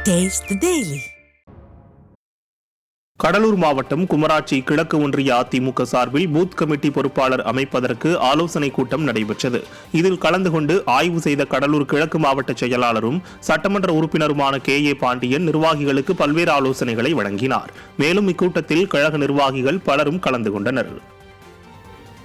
Taste the Daily. Cuddalore மாவட்டம் குமராட்சி கிழக்கு ஒன்றிய அதிமுக சார்பில் பூத் கமிட்டி பொறுப்பாளர் அமைப்பதற்கு ஆலோசனை கூட்டம் நடைபெற்றது. இதில் கலந்து கொண்டு ஆய்வு செய்த கடலூர் கிழக்கு மாவட்ட செயலாளரும் சட்டமன்ற உறுப்பினருமான KA பாண்டியன் நிர்வாகிகளுக்கு பல்வேறு ஆலோசனைகளை வழங்கினார். மேலும் இக்கூட்டத்தில் கழக நிர்வாகிகள் பலரும் கலந்து கொண்டனர்.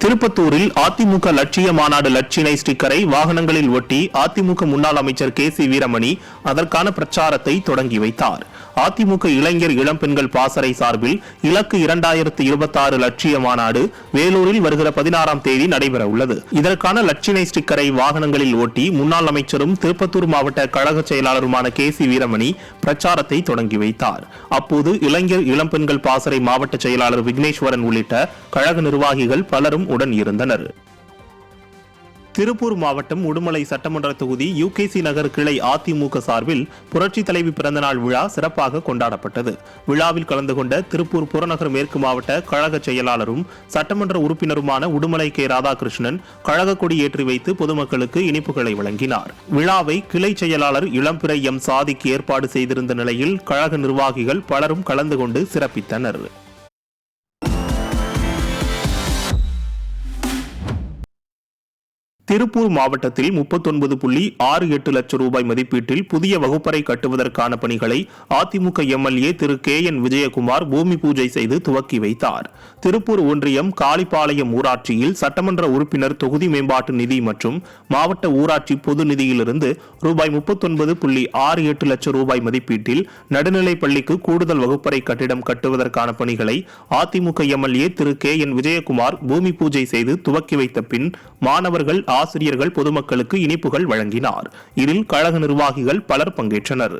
திருப்பத்தூரில் அதிமுக லட்சிய மாநாடு லட்சினை ஸ்டிக்கரை வாகனங்களில் ஒட்டி அதிமுக முன்னாள் அமைச்சர் KC வீரமணி அதற்கான பிரச்சாரத்தை தொடங்கி வைத்தார். அதிமுக இளைஞர் இளம்பெண்கள் பாசறை சார்பில் இலக்கு 2026 லட்சிய மாநாடு வேலூரில் வருகிற 16ஆம் தேதி நடைபெற உள்ளது. இதற்கான லட்சினை ஸ்டிக்கரை வாகனங்களில் ஒட்டி முன்னாள் அமைச்சரும் திருப்பத்தூர் மாவட்ட கழக செயலாளருமான KC வீரமணி பிரச்சாரத்தை தொடங்கி வைத்தார். அப்போது இளைஞர் இளம்பெண்கள் பாசறை மாவட்ட செயலாளர் விக்னேஸ்வரன் உள்ளிட்ட கழக நிர்வாகிகள் பலரும் உடன் இருந்தனர். திருப்பூர் மாவட்டம் உடுமலை சட்டமன்ற தொகுதி UKC நகர் கிளை அதிமுக சார்பில் புரட்சி தலைவி பிறந்தநாள் விழா சிறப்பாக கொண்டாடப்பட்டது. விழாவில் கலந்து கொண்ட திருப்பூர் புறநகர் மேற்கு மாவட்ட கழக செயலாளரும் சட்டமன்ற உறுப்பினருமான உடுமலை K ராதாகிருஷ்ணன் கழக கொடி ஏற்றி வைத்து பொதுமக்களுக்கு இனிப்புகளை வழங்கினார். விழாவை கிளை செயலாளர் இளம்பிறை M சாதிக்கு ஏற்பாடு செய்திருந்த நிலையில் கழக நிர்வாகிகள் பலரும் கலந்து கொண்டு சிறப்பித்தனர். திருப்பூர் மாவட்டத்தில் 39.68 லட்சம் ரூபாய் மதிப்பீட்டில் புதிய வகுப்பறை கட்டுவதற்கான பணிகளை அதிமுக MLA திரு KN விஜயகுமார் பூமி பூஜை செய்து துவக்கி வைத்தார். திருப்பூர் ஒன்றியம் காளிப்பாளையம் ஊராட்சியில் சட்டமன்ற உறுப்பினர் தொகுதி மேம்பாட்டு நிதி மற்றும் மாவட்ட ஊராட்சி பொது நிதியிலிருந்து ரூபாய் 39.68 லட்சம் ரூபாய் மதிப்பீட்டில் நடுநிலைப் பள்ளிக்கு கூடுதல் வகுப்பறை கட்டிடம் கட்டுவதற்கான பணிகளை அதிமுக MLA திரு KN விஜயகுமார் பூமி பூஜை செய்து துவக்கி வைத்த பின் மாணவர்கள் ஆசிரியர்கள் பொதுமக்களுக்கு இனிப்புகள் வழங்கினார். இதில் கழக நிர்வாகிகள் பலர் பங்கேற்றனர்.